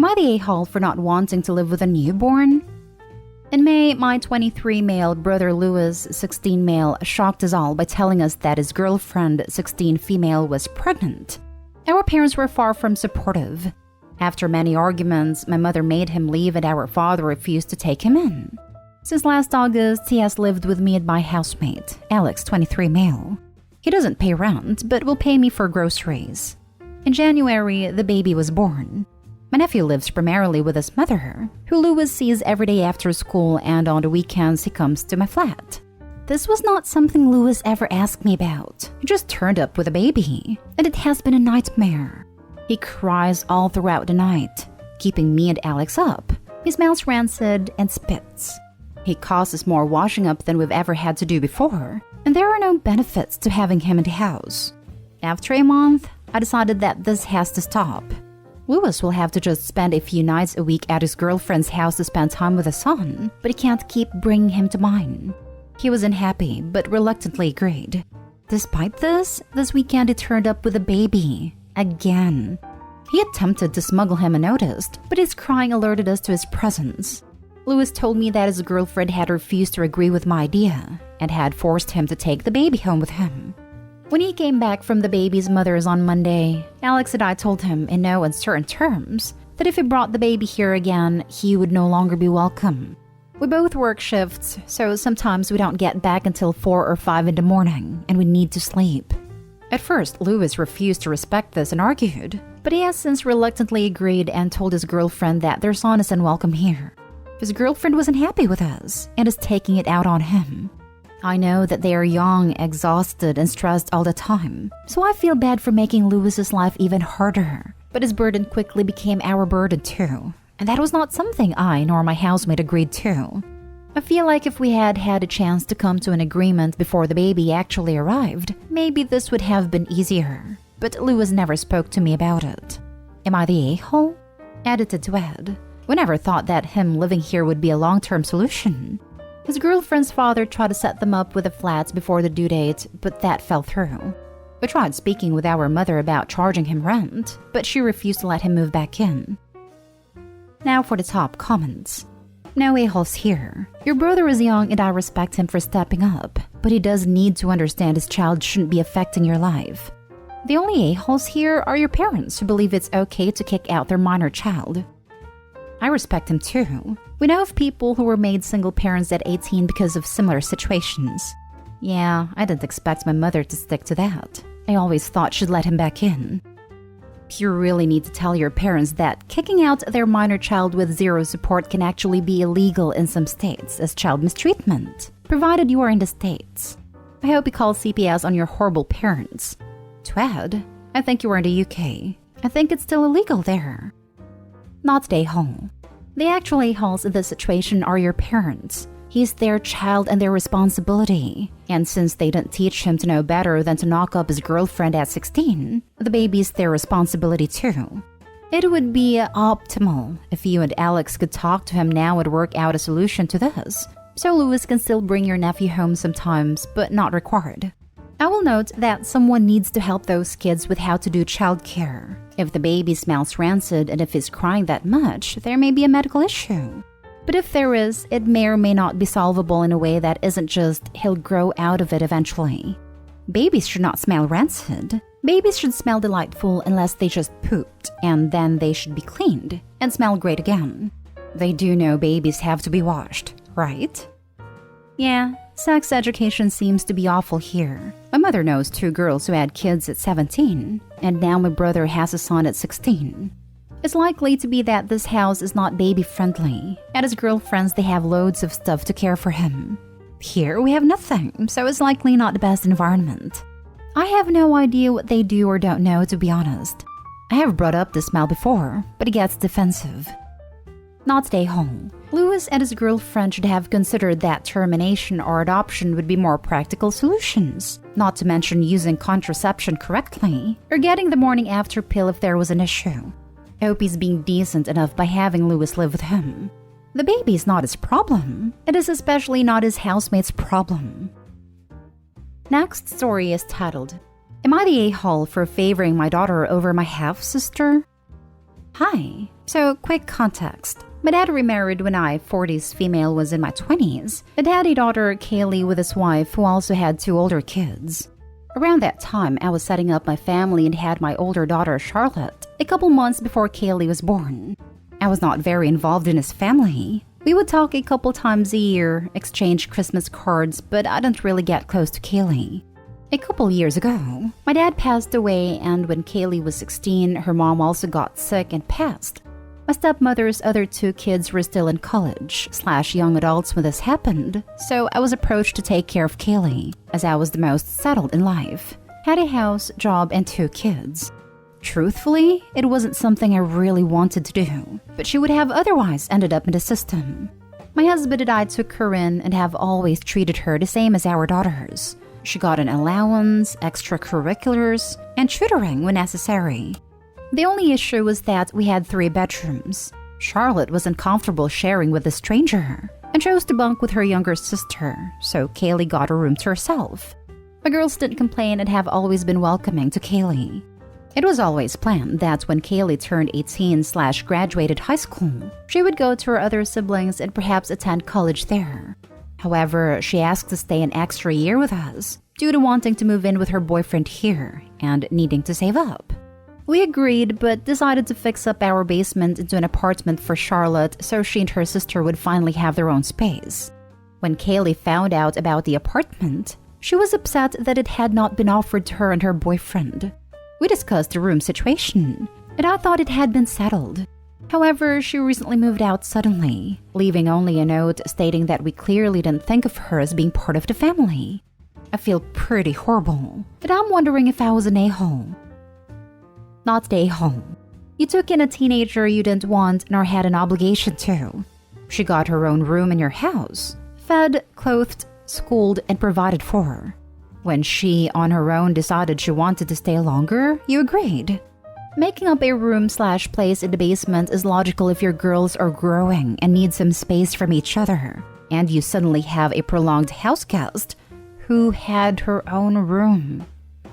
Am I the a-hole for not wanting to live with a newborn? In May, my 23 male brother Louis, 16 male, shocked us all by telling us that his girlfriend, 16 female, was pregnant. Our parents were far from supportive. After many arguments, my mother made him leave and our father refused to take him in. Since last August, he has lived with me and my housemate, Alex, 23 male. He doesn't pay rent, but will pay me for groceries. In January, the baby was born. My nephew lives primarily with his mother, who Louis sees every day after school, and on the weekends he comes to my flat. This was not something Louis ever asked me about. He just turned up with a baby, and it has been a nightmare. He cries all throughout the night, keeping me and Alex up. He smells rancid and spits. He causes more washing up than we've ever had to do before, and there are no benefits to having him in the house. After a month, I decided that this has to stop. Louis will have to just spend a few nights a week at his girlfriend's house to spend time with his son, but he can't keep bringing him to mine. He was unhappy, but reluctantly agreed. Despite this weekend he turned up with a baby. Again. He attempted to smuggle him unnoticed, but his crying alerted us to his presence. Louis told me that his girlfriend had refused to agree with my idea and had forced him to take the baby home with him. When he came back from the baby's mother's on Monday, Alex and I told him in no uncertain terms that if he brought the baby here again, he would no longer be welcome. We both work shifts, so sometimes we don't get back until 4 or 5 in the morning, and we need to sleep. At first, Louis refused to respect this and argued, but he has since reluctantly agreed and told his girlfriend that their son is unwelcome here. His girlfriend wasn't happy with us and is taking it out on him. I know that they are young, exhausted, and stressed all the time, so I feel bad for making Louis's life even harder. But his burden quickly became our burden too, and that was not something I nor my housemate agreed to. I feel like if we had had a chance to come to an agreement before the baby actually arrived, maybe this would have been easier. But Louis never spoke to me about it. Am I the a-hole? Edited to add, we never thought that him living here would be a long-term solution. His girlfriend's father tried to set them up with a flat before the due date, but that fell through. We tried speaking with our mother about charging him rent, but she refused to let him move back in. Now for the top comments. No a-holes here. Your brother is young and I respect him for stepping up, but he does need to understand his child shouldn't be affecting your life. The only a-holes here are your parents who believe it's okay to kick out their minor child. I respect him too. We know of people who were made single parents at 18 because of similar situations. Yeah, I didn't expect my mother to stick to that. I always thought she'd let him back in. You really need to tell your parents that kicking out their minor child with zero support can actually be illegal in some states as child mistreatment, provided you are in the States. I hope you call CPS on your horrible parents. To add, I think you are in the UK. I think it's still illegal there. Not the a-hole. The actual a-holes in this situation are your parents. He's their child and their responsibility. And since they didn't teach him to know better than to knock up his girlfriend at 16, the baby's their responsibility too. It would be optimal if you and Alex could talk to him now and work out a solution to this, so Louis can still bring your nephew home sometimes, but not required. I will note that someone needs to help those kids with how to do childcare. If the baby smells rancid and if he's crying that much, there may be a medical issue. But if there is, it may or may not be solvable in a way that isn't just he'll grow out of it eventually. Babies should not smell rancid. Babies should smell delightful unless they just pooped, and then they should be cleaned and smell great again. They do know babies have to be washed, right? Yeah, sex education seems to be awful here. My mother knows 2 girls who had kids at 17, and now my brother has a son at 16. It's likely to be that this house is not baby-friendly. At his girlfriend's, they have loads of stuff to care for him. Here, we have nothing, so it's likely not the best environment. I have no idea what they do or don't know, to be honest. I have brought up the smell before, but he gets defensive. Not stay home. Louis and his girlfriend should have considered that termination or adoption would be more practical solutions, not to mention using contraception correctly, or getting the morning after pill if there was an issue. I hope he's being decent enough by having Louis live with him. The baby is not his problem. It is especially not his housemate's problem. Next story is titled, Am I the a-hole for favoring my daughter over my half-sister? Hi. So, quick context. My dad remarried when I, 40s female, was in my 20s. Dad had a daughter, Kaylee, with his wife, who also had 2 older kids. Around that time, I was setting up my family and had my older daughter, Charlotte, a couple months before Kaylee was born. I was not very involved in his family. We would talk a couple times a year, exchange Christmas cards, but I didn't really get close to Kaylee. A couple years ago, my dad passed away, and when Kaylee was 16, her mom also got sick and passed. My stepmother's other 2 kids were still in college/young adults when this happened, so I was approached to take care of Kaylee, as I was the most settled in life, had a house, job, and 2 kids. Truthfully, it wasn't something I really wanted to do, but she would have otherwise ended up in the system. My husband and I took her in and have always treated her the same as our daughters. She got an allowance, extracurriculars, and tutoring when necessary. The only issue was that we had 3 bedrooms. Charlotte was uncomfortable sharing with a stranger and chose to bunk with her younger sister, so Kaylee got a room to herself. My girls didn't complain and have always been welcoming to Kaylee. It was always planned that when Kaylee turned 18/graduated high school, she would go to her other siblings and perhaps attend college there. However, she asked to stay an extra year with us due to wanting to move in with her boyfriend here and needing to save up. We agreed, but decided to fix up our basement into an apartment for Charlotte so she and her sister would finally have their own space. When Kaylee found out about the apartment, she was upset that it had not been offered to her and her boyfriend. We discussed the room situation, and I thought it had been settled. However, she recently moved out suddenly, leaving only a note stating that we clearly didn't think of her as being part of the family. I feel pretty horrible, but I'm wondering if I was an a-hole. Not the a-hole. You took in a teenager you didn't want nor had an obligation to. She got her own room in your house, fed, clothed, schooled, and provided for. When she, on her own, decided she wanted to stay longer, you agreed. Making up a room/place in the basement is logical if your girls are growing and need some space from each other, and you suddenly have a prolonged house guest who had her own room.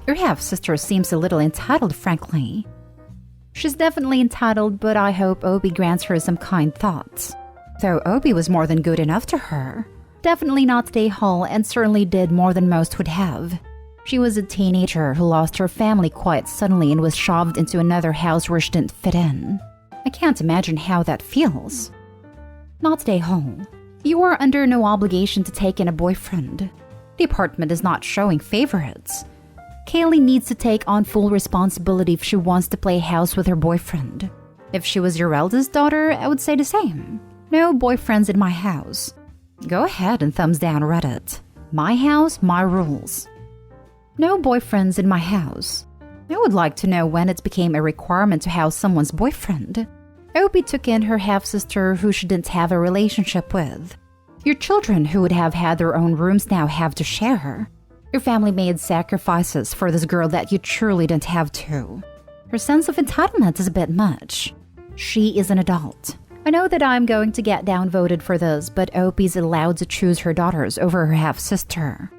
Your half-sister seems a little entitled, frankly. She's definitely entitled, but I hope Obi grants her some kind thoughts. Though Obi was more than good enough to her. Definitely not the a-hole and certainly did more than most would have. She was a teenager who lost her family quite suddenly and was shoved into another house where she didn't fit in. I can't imagine how that feels. Not the a-hole. You are under no obligation to take in a boyfriend. The apartment is not showing favorites. Kaylee needs to take on full responsibility if she wants to play house with her boyfriend. If she was your eldest daughter, I would say the same. No boyfriends in my house. Go ahead and thumbs down Reddit. My house, my rules. No boyfriends in my house. I would like to know when it became a requirement to house someone's boyfriend. Opie took in her half-sister who she didn't have a relationship with. Your children who would have had their own rooms now have to share. Your family made sacrifices for this girl that you truly didn't have to. Her sense of entitlement is a bit much. She is an adult. I know that I'm going to get downvoted for this, but Opie's allowed to choose her daughters over her half-sister.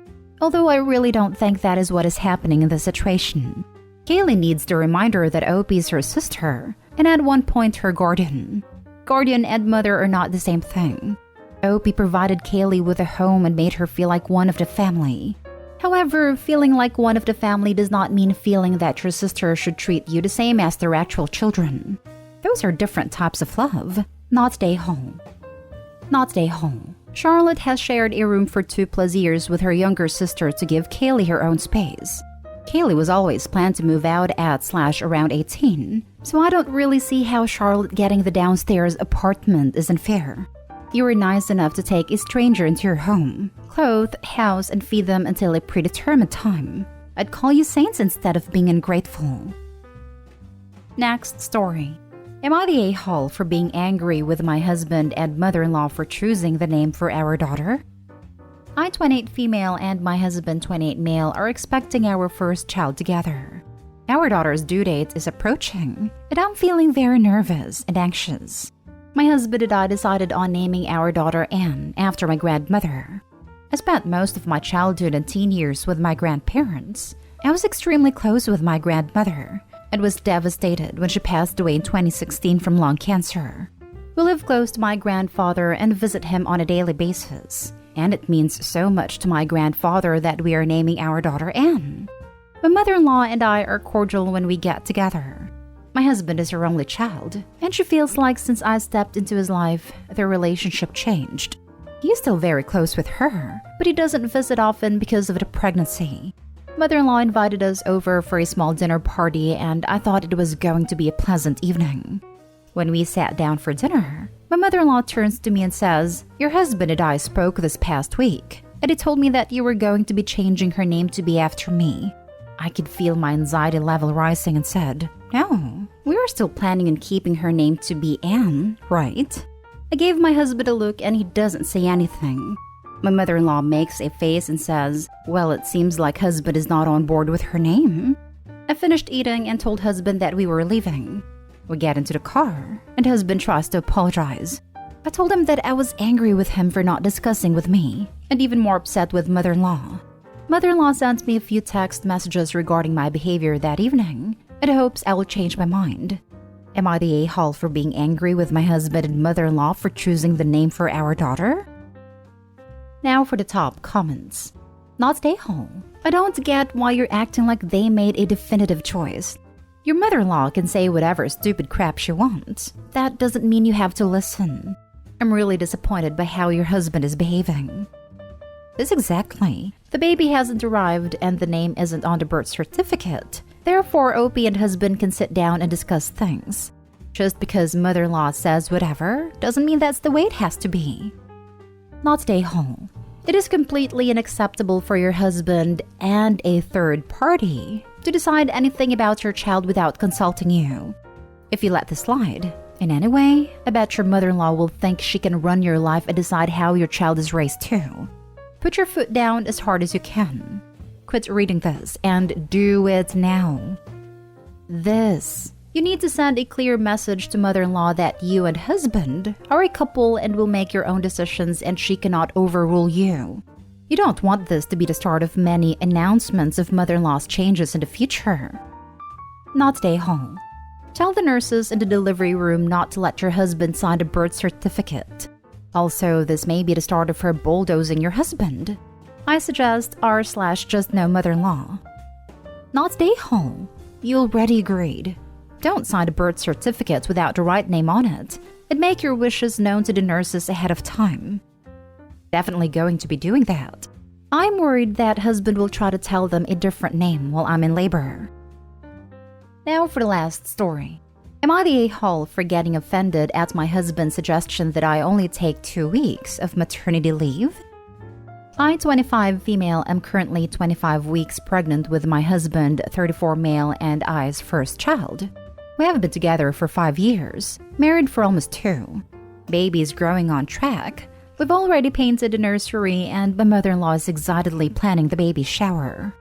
Although I really don't think that is what is happening in this situation. Kaylee needs the reminder that Opie's her sister, and at one point her guardian. Guardian and mother are not the same thing. Opie provided Kaylee with a home and made her feel like one of the family. However, feeling like one of the family does not mean feeling that your sister should treat you the same as their actual children. Those are different types of love. Not the a-hole. Not the a-hole. Charlotte has shared a room for 2+ years with her younger sister to give Kaylee her own space. Kaylee was always planned to move out at/around 18, so I don't really see how Charlotte getting the downstairs apartment isn't fair. You were nice enough to take a stranger into your home, clothe, house, and feed them until a predetermined time. I'd call you saints instead of being ungrateful. Next story. Am I the a-hole for being angry with my husband and mother-in-law for choosing the name for our daughter? I, 28 female, and my husband, 28 male, are expecting our first child together. Our daughter's due date is approaching, and I'm feeling very nervous and anxious. My husband and I decided on naming our daughter Anne after my grandmother. I spent most of my childhood and teen years with my grandparents. I was extremely close with my grandmother, and was devastated when she passed away in 2016 from lung cancer. We live close to my grandfather and visit him on a daily basis, and it means so much to my grandfather that we are naming our daughter Anne. My mother-in-law and I are cordial when we get together. My husband is her only child, and she feels like since I stepped into his life, their relationship changed. He is still very close with her, but he doesn't visit often because of the pregnancy. Mother-in-law invited us over for a small dinner party, and I thought it was going to be a pleasant evening. When we sat down for dinner, my mother-in-law turns to me and says, "Your husband and I spoke this past week, and he told me that you were going to be changing her name to be after me." I could feel my anxiety level rising and said, "No, we were still planning on keeping her name to be Anne, right?" I gave my husband a look and he doesn't say anything. My mother-in-law makes a face and says, "Well, it seems like husband is not on board with her name." I finished eating and told husband that we were leaving. We get into the car and husband tries to apologize. I told him that I was angry with him for not discussing with me and even more upset with mother-in-law. Mother-in-law sent me a few text messages regarding my behavior that evening and hopes I will change my mind. Am I the a-hole for being angry with my husband and mother-in-law for choosing the name for our daughter? Now for the top comments. Not the a-hole. I don't get why you're acting like they made a definitive choice. Your mother-in-law can say whatever stupid crap she wants. That doesn't mean you have to listen. I'm really disappointed by how your husband is behaving. This exactly. The baby hasn't arrived and the name isn't on the birth certificate. Therefore, Opie and husband can sit down and discuss things. Just because mother-in-law says whatever doesn't mean that's the way it has to be. Not stay home. It is completely unacceptable for your husband and a third party to decide anything about your child without consulting you. If you let this slide, in any way, I bet your mother-in-law will think she can run your life and decide how your child is raised too. Put your foot down as hard as you can. Quit reading this and do it now. You need to send a clear message to mother-in-law that you and husband are a couple and will make your own decisions and she cannot overrule you. You don't want this to be the start of many announcements of mother-in-law's changes in the future. Not stay home. Tell the nurses in the delivery room not to let your husband sign the birth certificate. Also, this may be the start of her bulldozing your husband. I suggest r/just no mother-in-law. Not stay home. You already agreed. Don't sign the birth certificate without the right name on it, and make your wishes known to the nurses ahead of time. Definitely going to be doing that. I'm worried that husband will try to tell them a different name while I'm in labor. Now for the last story. Am I the a-hole for getting offended at my husband's suggestion that I only take 2 weeks of maternity leave? I, 25 female, am currently 25 weeks pregnant with my husband, 34 male, and I's first child. We have been together for 5 years, married for almost 2. Baby is growing on track. We've already painted the nursery and my mother-in-law is excitedly planning the baby shower.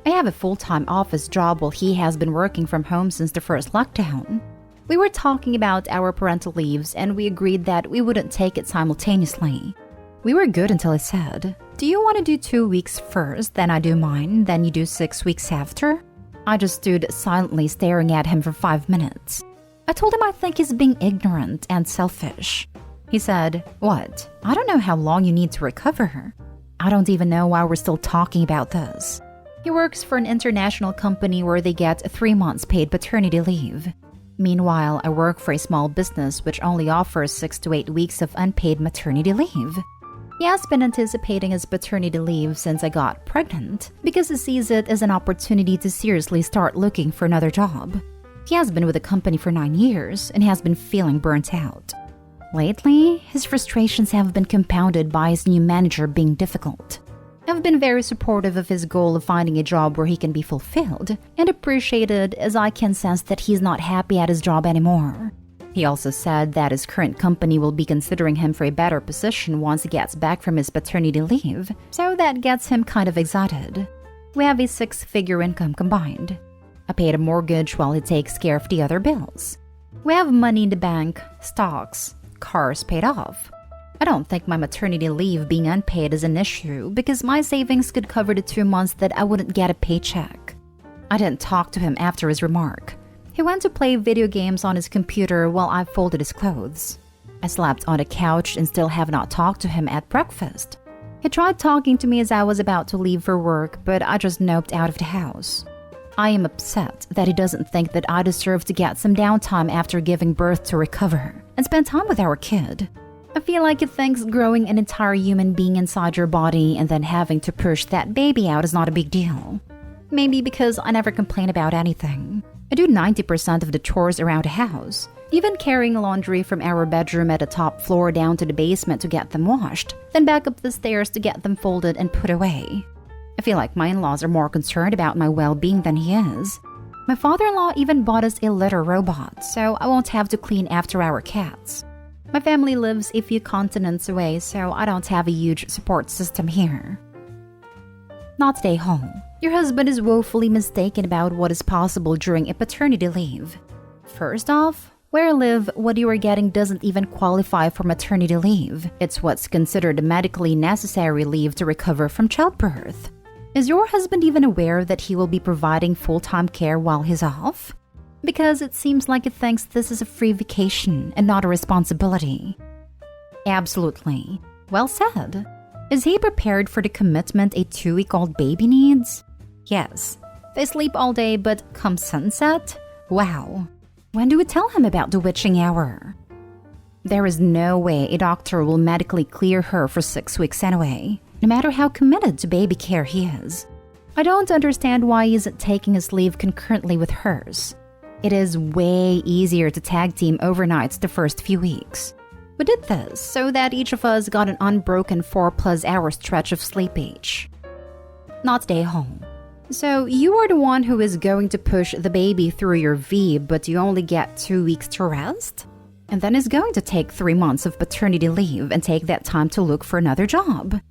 I have a full-time office job while he has been working from home since the first lockdown. We were talking about our parental leaves and we agreed that we wouldn't take it simultaneously. We were good until I said, "Do you want to do 2 weeks first, then I do mine, then you do 6 weeks after?" I just stood silently staring at him for 5 minutes. I told him I think he's being ignorant and selfish. He said, "What? I don't know how long you need to recover." I don't even know why we're still talking about this. He works for an international company where they get 3 months paid paternity leave. Meanwhile, I work for a small business which only offers 6 to 8 weeks of unpaid maternity leave. He has been anticipating his paternity leave since I got pregnant because he sees it as an opportunity to seriously start looking for another job. He has been with the company for 9 years and has been feeling burnt out. Lately, his frustrations have been compounded by his new manager being difficult. I've been very supportive of his goal of finding a job where he can be fulfilled and appreciated, as I can sense that he's not happy at his job anymore. He also said that his current company will be considering him for a better position once he gets back from his paternity leave, so that gets him kind of excited. We have a 6-figure income combined. I paid a mortgage while he takes care of the other bills. We have money in the bank, stocks, cars paid off. I don't think my maternity leave being unpaid is an issue because my savings could cover the 2 months that I wouldn't get a paycheck. I didn't talk to him after his remark. He went to play video games on his computer while I folded his clothes. I slept on the couch and still have not talked to him at breakfast. He tried talking to me as I was about to leave for work, but I just noped out of the house. I am upset that he doesn't think that I deserve to get some downtime after giving birth to recover and spend time with our kid. I feel like he thinks growing an entire human being inside your body and then having to push that baby out is not a big deal. Maybe because I never complain about anything. I do 90% of the chores around the house, even carrying laundry from our bedroom at the top floor down to the basement to get them washed, then back up the stairs to get them folded and put away. I feel like my in-laws are more concerned about my well-being than he is. My father-in-law even bought us a litter robot, so I won't have to clean after our cats. My family lives a few continents away, so I don't have a huge support system here. Not stay home. Your husband is woefully mistaken about what is possible during a paternity leave. First off, where I live, what you are getting doesn't even qualify for maternity leave. It's what's considered a medically necessary leave to recover from childbirth. Is your husband even aware that he will be providing full-time care while he's off? Because it seems like he thinks this is a free vacation and not a responsibility. Absolutely. Well said. Is he prepared for the commitment a 2-week-old baby needs? Yes. They sleep all day, but come sunset? Wow. When do we tell him about the witching hour? There is no way a doctor will medically clear her for 6 weeks anyway, no matter how committed to baby care he is. I don't understand why he isn't taking his leave concurrently with hers. It is way easier to tag team overnights the first few weeks. We did this so that each of us got an unbroken 4+ hour stretch of sleep each. Not stay home. So you are the one who is going to push the baby through your V, but you only get 2 weeks to rest? And then is going to take 3 months of paternity leave and take that time to look for another job.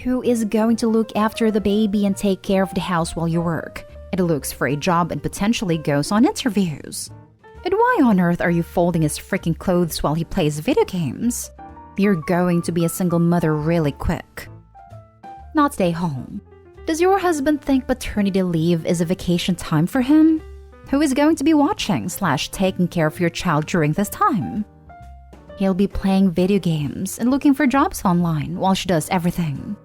Who is going to look after the baby and take care of the house while you work? It looks for a job and potentially goes on interviews. And why on earth are you folding his freaking clothes while he plays video games? You're going to be a single mother really quick. Not stay home. Does your husband think paternity leave is a vacation time for him? Who is going to be watching/taking care of your child during this time? He'll be playing video games and looking for jobs online while she does everything.